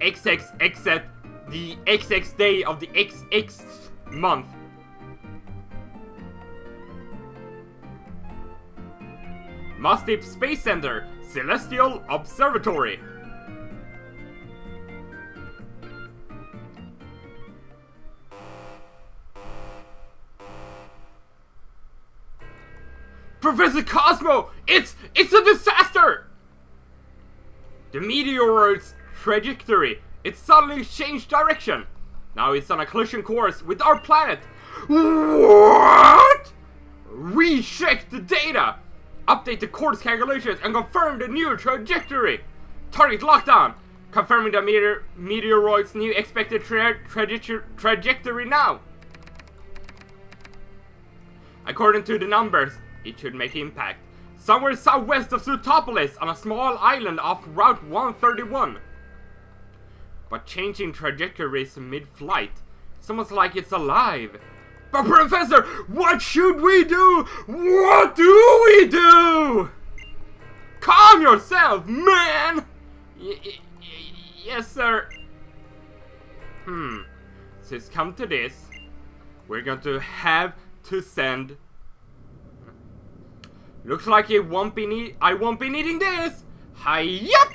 XX the XX day of the XX month. Mustip Space Center, Celestial Observatory. Professor Cosmo! It's a disaster! The meteoroid's trajectory, it suddenly changed direction. Now it's on a collision course with our planet. What? Recheck the data! Update the course calculations and confirm the new trajectory. Target lockdown. Confirming the meteoroid's new expected trajectory now. According to the numbers, it should make impact somewhere southwest of Zootopolis on a small island off Route 131. But changing trajectories mid-flight, it's almost like it's alive. But Professor, what should we do? What do we do? Calm yourself, man! Yes, sir. So it's come to this. We're going to have to send... Looks like I won't be needing this. Hi-yup!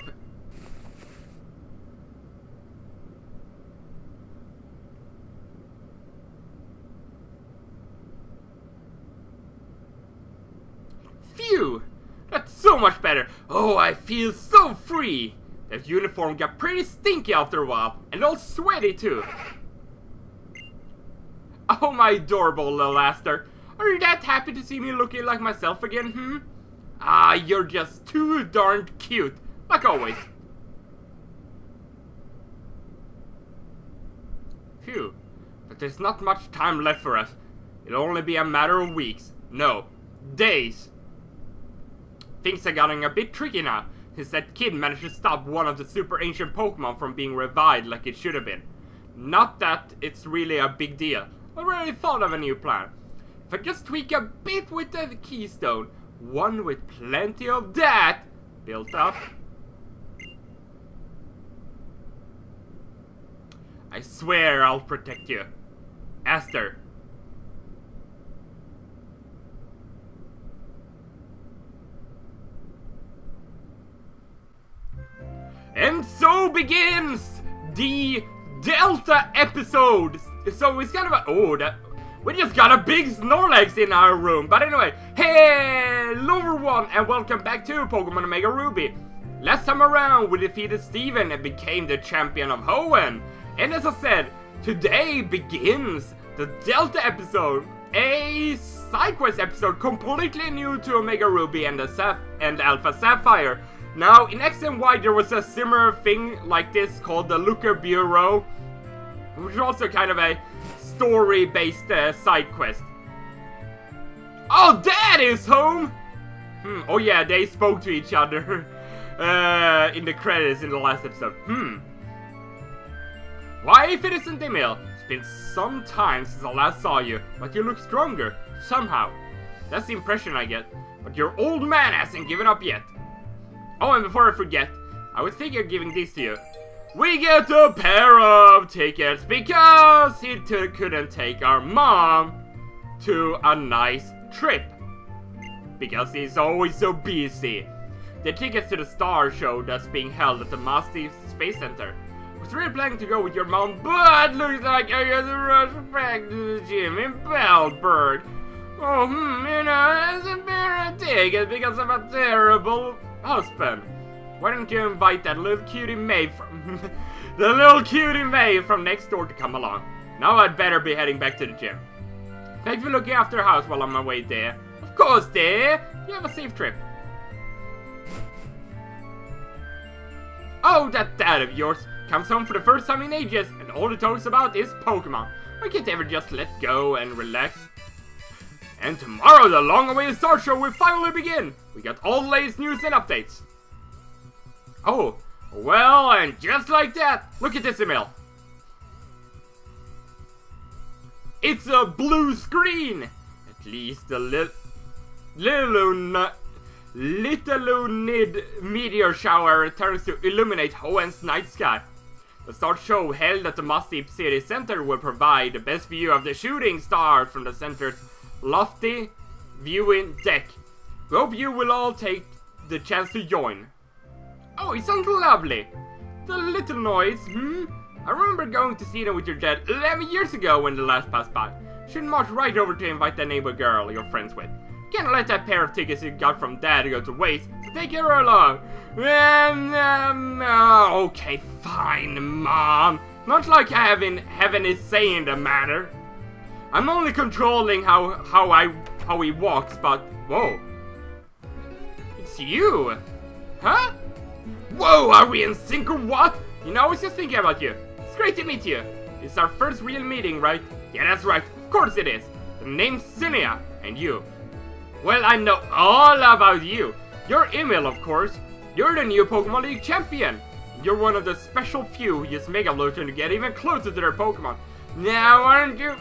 Phew! That's so much better. Oh, I feel so free. That uniform got pretty stinky after a while, and all sweaty too. Oh, my adorable little Aster. Are you that happy to see me looking like myself again, Ah, you're just too darn cute, like always. Phew, but there's not much time left for us. It'll only be a matter of weeks. No, days. Things are getting a bit tricky now, since that kid managed to stop one of the super ancient Pokémon from being revived like it should have been. Not that it's really a big deal. I already thought of a new plan. If I just tweak a bit with the keystone, one with plenty of that built up, I swear I'll protect you. Aster. And so begins the Delta episode. So it's kind of a... we just got a big Snorlax in our room. But anyway, hello everyone and welcome back to Pokemon Omega Ruby. Last time around we defeated Steven and became the champion of Hoenn. And as I said, today begins the Delta episode. A side quest episode completely new to Omega Ruby and Alpha Sapphire. Now, in X and Y there was a similar thing like this called the Looker Bureau, which is also kind of a story-based side quest. Oh, Dad is home! Oh yeah, they spoke to each other in the credits in the last episode. Why, if it isn't Emil? It's been some time since I last saw you, but you look stronger, somehow. That's the impression I get. But your old man hasn't given up yet. Oh, and before I forget, I was thinking of giving these to you. We get a pair of tickets because he couldn't take our mom to a nice trip. Because he's always so busy. The tickets to the Star Show that's being held at the Mustip Space Center. I was really planning to go with your mom, but looks like I got to rush back to the gym in Bellberg. Oh, you know, it's a fair ticket because I'm a terrible husband. Why don't you invite that little cutie May from the little cutie May from next door to come along? Now I'd better be heading back to the gym. Thanks for looking after the house while I'm on my way there. Of course, dear. You have a safe trip. Oh, that dad of yours comes home for the first time in ages, and all he talks about is Pokemon. I can't ever just let go and relax. And tomorrow, the long-awaited Star Show will finally begin. We got all the latest news and updates. Oh, well, and just like that, look at this email. It's a blue screen. At least the little meteor shower turns to illuminate Hoen's night sky. The start show held at the Mustip City Center will provide the best view of the shooting stars from the center's lofty viewing deck. We hope you will all take the chance to join. Oh, it sounds lovely. The little noise, I remember going to see them with your dad 11 years ago when the last passed by. Should march right over to invite that neighbor girl you're friends with. Can't let that pair of tickets you got from dad go to waste, so take her along. Okay, fine, Mom. Not like I have any say in the matter. I'm only controlling how he walks, but whoa. It's you. Huh? Whoa, are we in sync or what? You know, I was just thinking about you. It's great to meet you. It's our first real meeting, right? Yeah, that's right. Of course it is. The name's Cresselia, and you. Well, I know all about you. You're Emil, of course. You're the new Pokemon League champion. You're one of the special few who use Mega Evolution to get even closer to their Pokemon. Now, aren't you?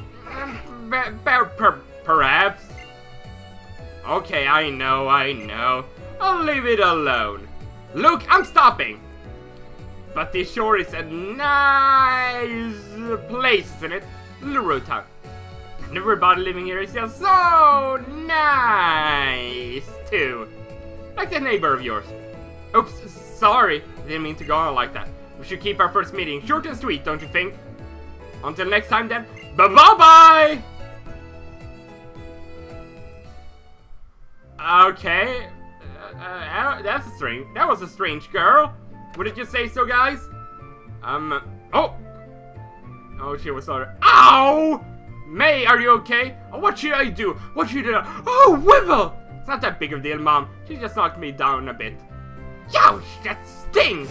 Perhaps. Okay, I know. I'll leave it alone. Look, I'm stopping. But this sure is a nice place, isn't it? Little Town. And everybody living here is just so nice, too. Like that neighbor of yours. Oops, sorry. Didn't mean to go on like that. We should keep our first meeting short and sweet, don't you think? Until next time then, bye-bye! Okay. That was a strange girl. Wouldn't you say so, guys? Oh, she was sorry. Ow! May, are you okay? Oh, what should I do? What should I do? Oh, Wibble! It's not that big of a deal, Mom. She just knocked me down a bit. Youch, that stings!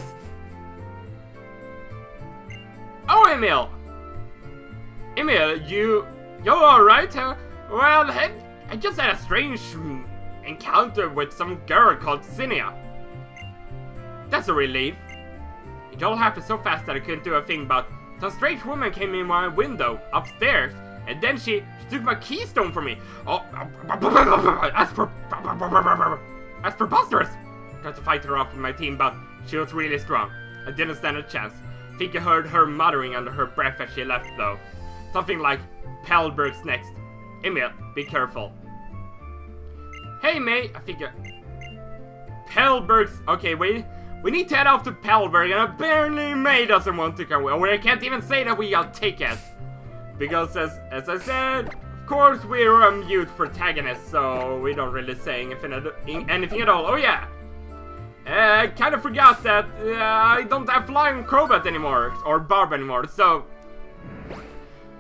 Oh, Emil! Emil, you're alright, huh? Well, I just had a strange encounter with some girl called Cresselia. That's a relief. It all happened so fast that I couldn't do a thing, but some strange woman came in my window upstairs, and then she took my keystone from me. Oh, that's preposterous. I tried to fight her off with my team, but she was really strong. I didn't stand a chance. I think I heard her muttering under her breath as she left, though. Something like, Pelberg's next. Emil, be careful. Hey, May, I think Pelberg's... Okay, wait. We need to head off to Pelberg, and apparently May doesn't want to come. Or I can't even say that we got tickets. Because, as I said, of course we're a mute protagonist, so we don't really say anything at all. Oh, yeah. Kind of forgot that I don't have Flying Crobat anymore, or Barb anymore, so...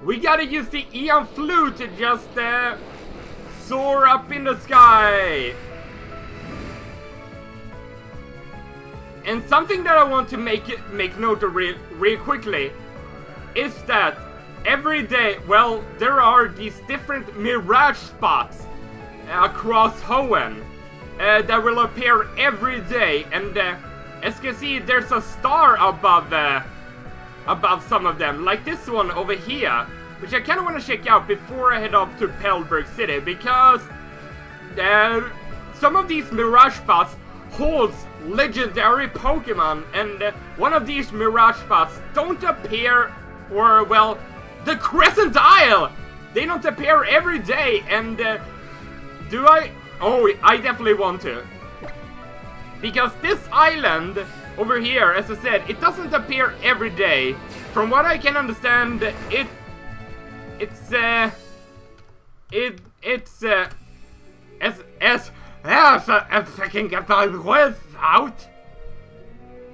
We gotta use the Eon Flute to just soar up in the sky. And something that I want to make note of real quickly is that every day, well, there are these different mirage spots across Hoenn that will appear every day, and as you can see, there's a star above some of them, like this one over here, which I kind of want to check out before I head off to Pelberg City, because some of these mirage spots holds legendary Pokemon, and one of these mirage spots don't appear, or well, the Crescent Isle! They don't appear every day, and do I? Oh, I definitely want to. Because this island over here, as I said, it doesn't appear every day. From what I can understand, as I can get my words out.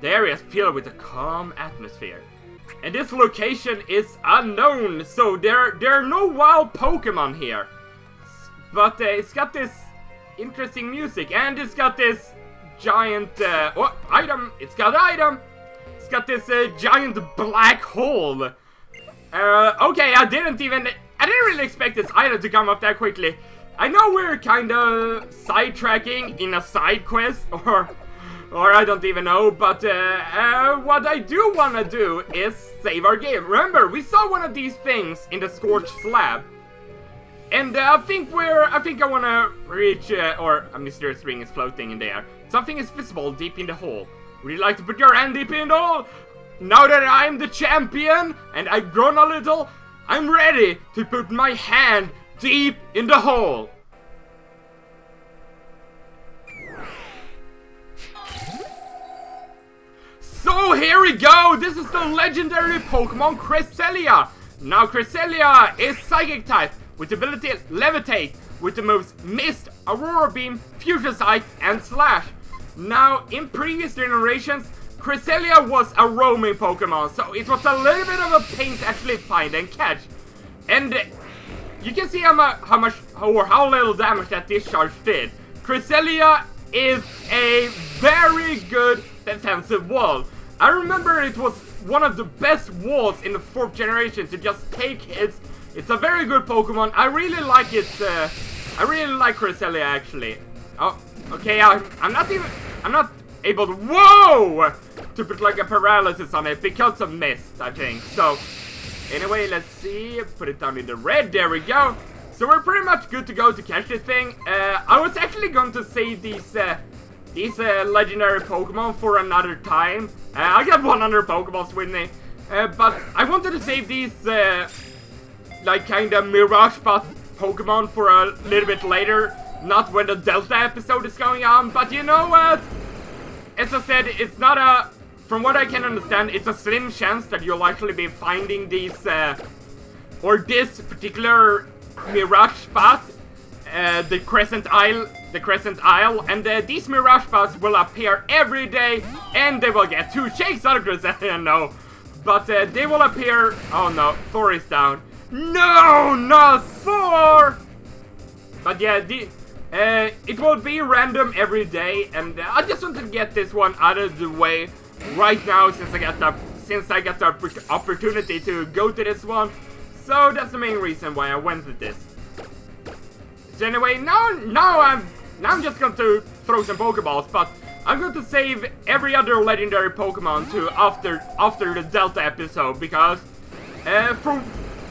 The area is filled with a calm atmosphere. And this location is unknown, so there are no wild Pokemon here. But it's got this interesting music, and it's got this giant item. It's got this giant black hole. Okay, I didn't really expect this item to come up that quickly. I know we're kind of sidetracking in a side quest, or I don't even know, but what I do want to do is save our game. Remember, we saw one of these things in the Scorched Slab. And I think I wanna reach, or a mysterious ring is floating in there. Something is visible deep in the hole. Would you like to put your hand deep in the hole? Now that I'm the champion, and I've grown a little, I'm ready to put my hand deep in the hole. So here we go, this is the legendary Pokemon Cresselia. Now Cresselia is Psychic type, with the ability to levitate, with the moves Mist, Aurora Beam, Fusion Sight, and Slash. Now, in previous generations, Cresselia was a roaming Pokemon, so it was a little bit of a pain to actually find and catch. And you can see how little damage that discharge did. Cresselia is a very good defensive wall. I remember it was one of the best walls in the 4th generation to just take hits. It's a very good Pokemon. I really like it. I really like Cresselia actually. Oh, okay. I'm not able to. Whoa! To put like a paralysis on it because of Mist, I think. So, anyway, let's see. Put it down in the red. There we go. So we're pretty much good to go to catch this thing. I was actually going to save these legendary Pokemon for another time. I got 100 Pokeballs with me, but I wanted to save these like kind of Mirage Spot Pokemon for a little bit later, not when the Delta episode is going on. But you know what? As I said, it's not a, from what I can understand, it's a slim chance that you'll actually be finding these, or this particular Mirage Spot, the Crescent Isle, and these Mirage Spots will appear every day, and they will get 2 shakes out of Cresselia, no. But they will appear, oh no, Thor is down. No, not Thor! But yeah, it will be random every day, and I just want to get this one out of the way right now since I got the opportunity to go to this one. So that's the main reason why I went with this. So anyway, now I'm just going to throw some Pokeballs, but I'm going to save every other legendary Pokemon to after the Delta episode, because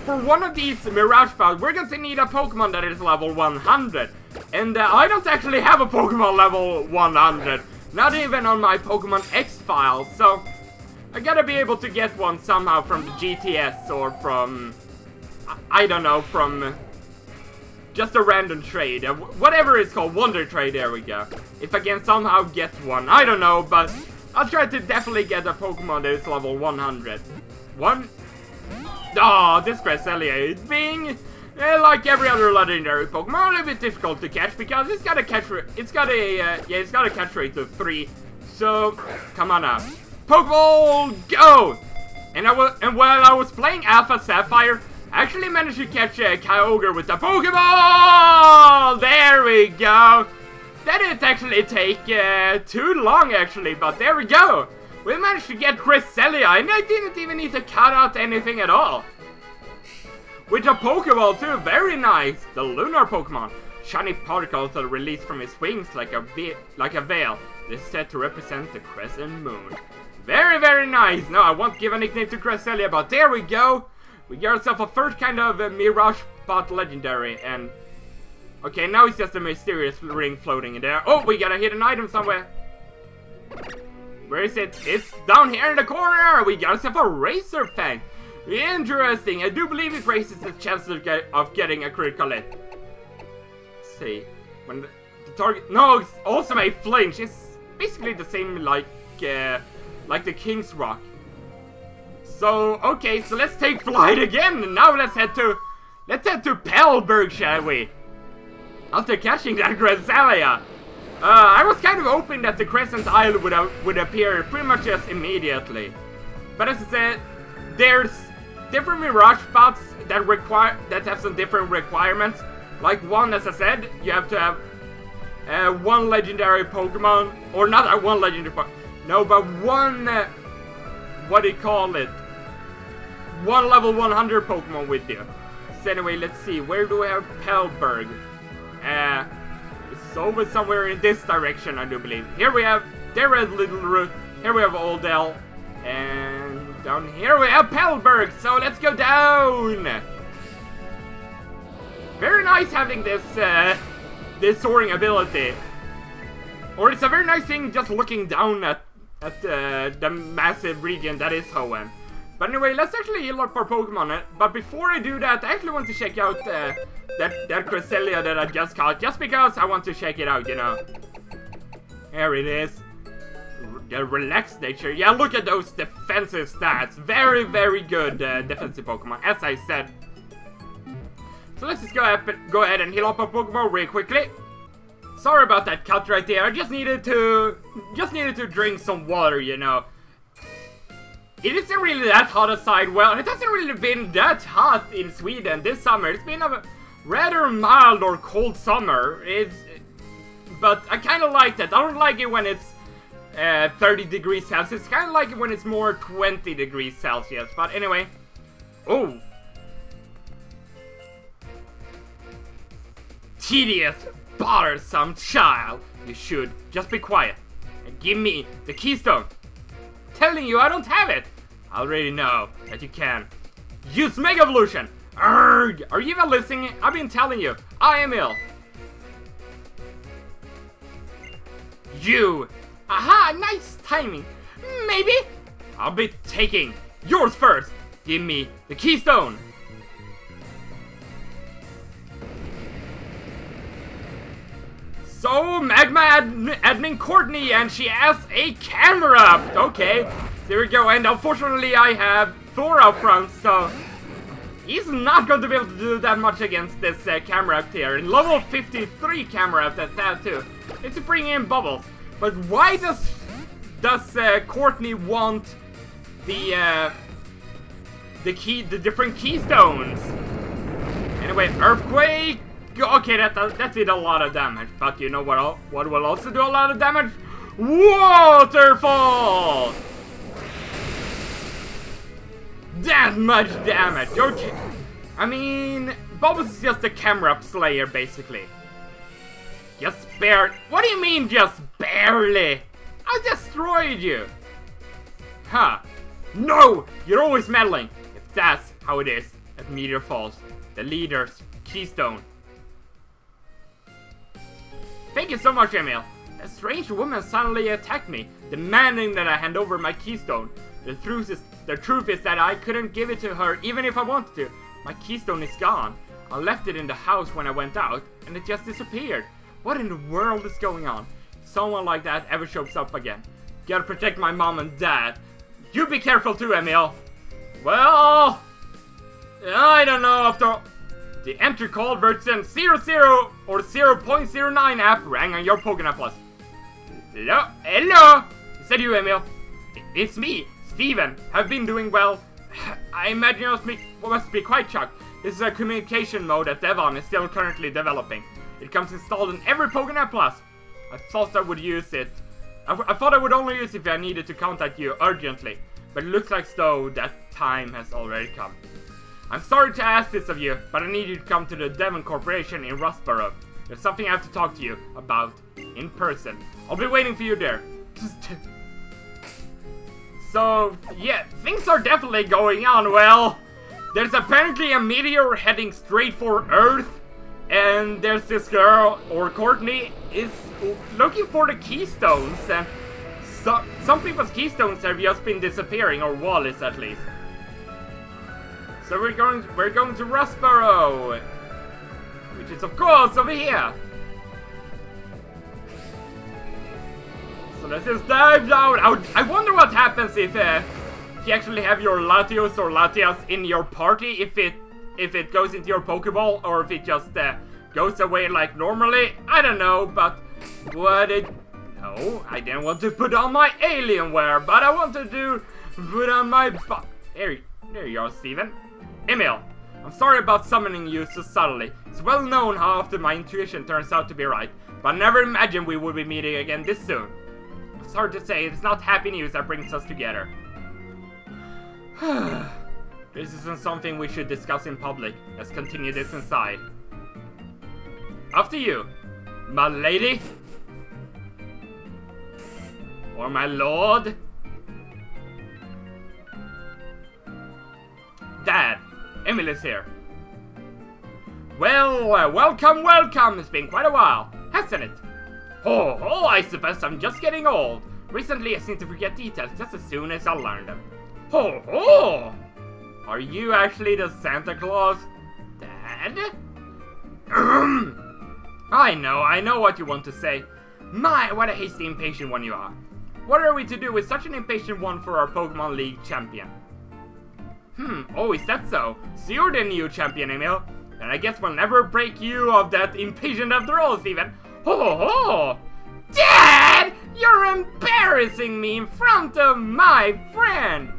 for one of these Mirage Spots, we're going to need a Pokemon that is level 100. And I don't actually have a Pokemon level 100. Not even on my Pokemon X file. So I gotta be able to get one somehow from the GTS or from, I don't know, from just a random trade. Whatever it's called, Wonder Trade, there we go. If I can somehow get one. I don't know, but I'll try to definitely get a Pokemon that is level 100. Oh, this Cresselia is being, like every other legendary Pokemon, a little bit difficult to catch because it's got a catch rate of 3. So, come on now. Pokeball, go! And while I was playing Alpha Sapphire, I actually managed to catch Kyogre with the Pokeball! There we go! That didn't actually take too long actually, but there we go! We managed to get Cresselia, and I didn't even need to cut out anything at all. With a Pokeball too, very nice! The lunar Pokemon. Shiny particles are released from its wings like a veil. It is said to represent the crescent moon. Very, very nice! No, I won't give a nickname to Cresselia, but there we go! We got ourselves a first kind of Mirage Spot legendary, and... okay, now it's just a mysterious ring floating in there. Oh, we got a hidden item somewhere! Where is it? It's down here in the corner! We got ourselves a Razor Fang! Interesting! I do believe it raises the chances of getting a critical hit. Let's see. When the target... no, it's also a flinch. It's basically the same like the King's Rock. So, okay, so let's take flight again, and now let's head to Pelberg, shall we? After catching that Cresselia. I was kind of hoping that the Crescent Isle would appear pretty much just immediately. But as I said, there's different Mirage Spots that have some different requirements. Like one, as I said, you have to have one legendary Pokemon, or not one legendary Pokemon, no, but one, what do you call it? One level 100 Pokemon with you. So anyway, let's see, where do we have Pelberg? It's over somewhere in this direction, I do believe. Here we have, there is Little Root, here we have Oldell, and down here we have Pelberg, so let's go down! Very nice having this, this soaring ability. Or it's a very nice thing just looking down at the massive region that is Hoenn. But anyway, let's actually heal up our Pokemon. But before I do that, I actually want to check out that Cresselia that I just caught. Just because I want to check it out, you know. Here it is. The relaxed nature. Yeah, look at those defensive stats. Very, very good defensive Pokemon, as I said. So let's just go ahead and heal up our Pokemon real quickly. Sorry about that cut right there. I just needed to drink some water, you know. It isn't really that hot outside. Well, it hasn't really been that hot in Sweden this summer. It's been a rather mild or cold summer. But I kind of like that. I don't like it when it's 30 degrees Celsius. Kind of like it when it's more 20 degrees Celsius. But anyway. Oh. Tedious, bothersome child. You should just be quiet and give me the keystone. Telling you I don't have it. I already know that you can. Use Mega Evolution. Arrgh. Are you even listening? I've been telling you. I am ill. You. Aha, nice timing. Maybe. I'll be taking yours first. Give me the keystone. So, Magma admin Courtney, and she has a camera up. Okay, there we go. And unfortunately, I have Thor out front, so he's not going to be able to do that much against this camera up here. And level 53 camera up at that too. It's to bring in bubbles. But why does Courtney want the different keystones? Anyway, Earthquake. Okay, that did a lot of damage, but you know what will also do a lot of damage? Waterfall! That much damage, okay. I mean, Bubbles is just a camera-up slayer, basically. Just barely. What do you mean, just barely? I destroyed you! Huh. No! You're always meddling! If that's how it is at Meteor Falls, the leader's keystone. Thank you so much, Emil. A strange woman suddenly attacked me, demanding that I hand over my keystone. The truth is that I couldn't give it to her even if I wanted to. My keystone is gone. I left it in the house when I went out, and it just disappeared. What in the world is going on? If someone like that ever shows up again, gotta protect my mom and dad. You be careful too, Emil. Well, I don't know after all. The entry code version 00 or 0.09 app rang on your Pokémon Plus. Hello? Hello? Is that you, Emil? It's me, Steven. Have been doing well. I imagine you must be quite shocked. This is a communication mode that Devon is still currently developing. It comes installed in every Pokémon Plus. I thought I would use it. I thought I would only use it if I needed to contact you urgently. But it looks like though that time has already come. I'm sorry to ask this of you, but I need you to come to the Devon Corporation in Rustboro. There's something I have to talk to you about in person. I'll be waiting for you there. So, yeah, things are definitely going on well. There's apparently a meteor heading straight for Earth. And there's this girl, or Courtney, is looking for the keystones. And some people's keystones have just been disappearing, or Wallace at least. So we're going to Rustboro, which is of course over here. So let's just dive down. I wonder what happens if you actually have your Latios or Latias in your party, if it goes into your Pokeball, or if it just goes away like normally. I don't know, but no, I didn't want to put on my alien wear, but I wanted to put on my there you are, Steven. Emil, I'm sorry about summoning you so subtly. It's well known how often my intuition turns out to be right, but I never imagined we would be meeting again this soon. It's hard to say, it's not happy news that brings us together. This isn't something we should discuss in public. Let's continue this inside. After you, my lady. Or my lord. Dad, Emil is here. Well, welcome. It's been quite a while, hasn't it? Oh, I suppose I'm just getting old. Recently, I seem to forget details just as soon as I learn them. Oh! Are you actually the Santa Claus? Dad? I know what you want to say. My, what a hasty, impatient one you are. What are we to do with such an impatient one for our Pokemon League champion? Oh, is that so? So you're the new champion, Emil? And I guess we'll never break you of that impatient after all, Steven. Ho! Dad! You're embarrassing me in front of my friend!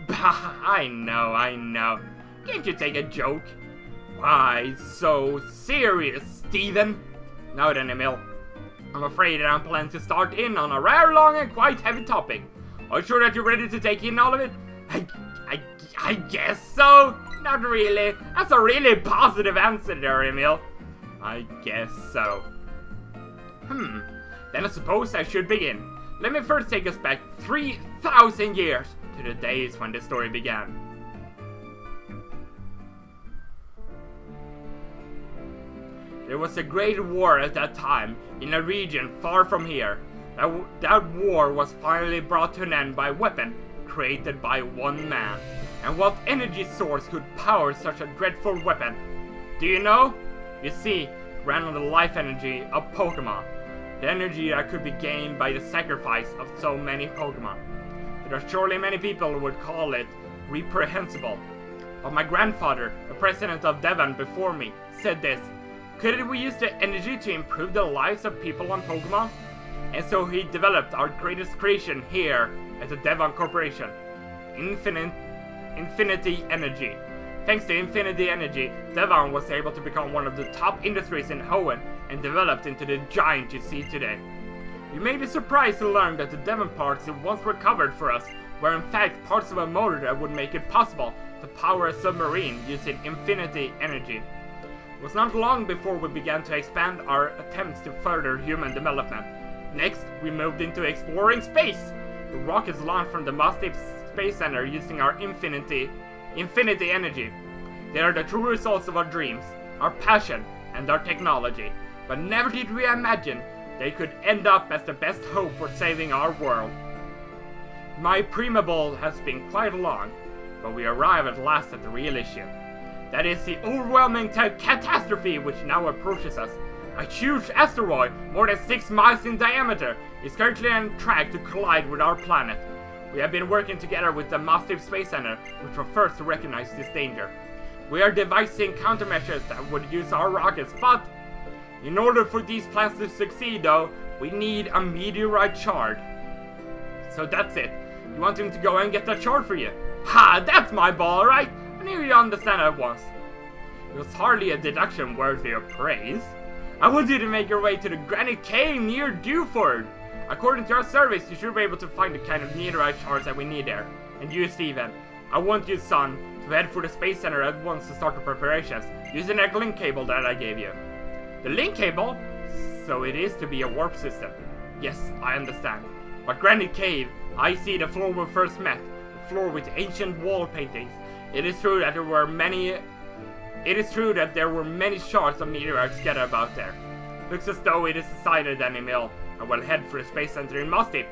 Bah, I know. Can't you take a joke? Why so serious, Steven? Now then, Emil. I'm afraid that I'm planning to start in on a rather long and quite heavy topic. Are you sure that you're ready to take in all of it? I guess so. Not really. That's a really positive answer there, Emil. I guess so. Then I suppose I should begin. Let me first take us back 3,000 years to the days when this story began. There was a great war at that time in a region far from here. That war was finally brought to an end by a weapon created by one man. And what energy source could power such a dreadful weapon? Do you know? You see, it ran on the life energy of Pokémon. The energy that could be gained by the sacrifice of so many Pokémon. There are surely many people who would call it reprehensible. But my grandfather, the president of Devon before me, said this. Couldn't we use the energy to improve the lives of people on Pokémon? And so he developed our greatest creation here at the Devon Corporation. Infinity Energy. Thanks to Infinity Energy, Devon was able to become one of the top industries in Hoenn and developed into the giant you see today. You may be surprised to learn that the Devon parts that once recovered for us were in fact parts of a motor that would make it possible to power a submarine using Infinity Energy. It was not long before we began to expand our attempts to further human development. Next, we moved into exploring space. The rockets launched from the Mustip Space Center using our Infinity Energy. They are the true results of our dreams, our passion, and our technology. But never did we imagine they could end up as the best hope for saving our world. My preamble has been quite long, but we arrive at last at the real issue. That is the overwhelming catastrophe which now approaches us. A huge asteroid, more than 6 miles in diameter, is currently on track to collide with our planet. We have been working together with the Mustip Space Center, which were first to recognize this danger. We are devising countermeasures that would use our rockets, but in order for these plans to succeed though, we need a meteorite shard. So that's it. You want him to go and get that shard for you? Ha! That's my ball, right? I knew you understand at once. It was hardly a deduction worthy of praise. I want you to make your way to the Granite Cave near Dewford. According to our surveys, you should be able to find the kind of meteorite shards that we need there. And you, Steven, I want you, son, to head for the Space Center at once to start the preparations, using that link cable that I gave you. The link cable? So it is to be a warp system. Yes, I understand. But Granite Cave, I see the floor we first met, the floor with ancient wall paintings. It is true that there were many shards of meteorites scattered about there. Looks as though it is decided then, Emil. I will head for the Space Center in Mustip.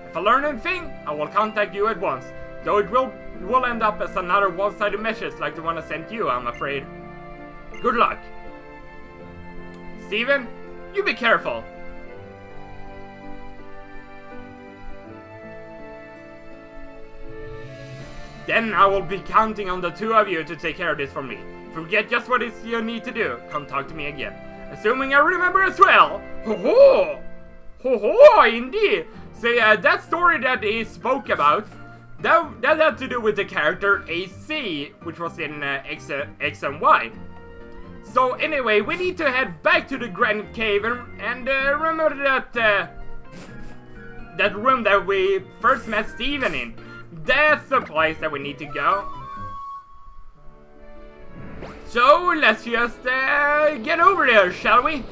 If I learn anything, I will contact you at once. Though it will end up as another one-sided message like the one I sent you, I'm afraid. Good luck. Steven, you be careful. Then I will be counting on the two of you to take care of this for me. If you forget just what it is you need to do, come talk to me again. Assuming I remember as well. Ho-ho! Ho-ho, indeed. So that story that he spoke about, that had to do with the character AC, which was in X and Y. So anyway, we need to head back to the Granite Cave and remember that room that we first met Steven in. That's the place that we need to go. So let's just get over there, shall we?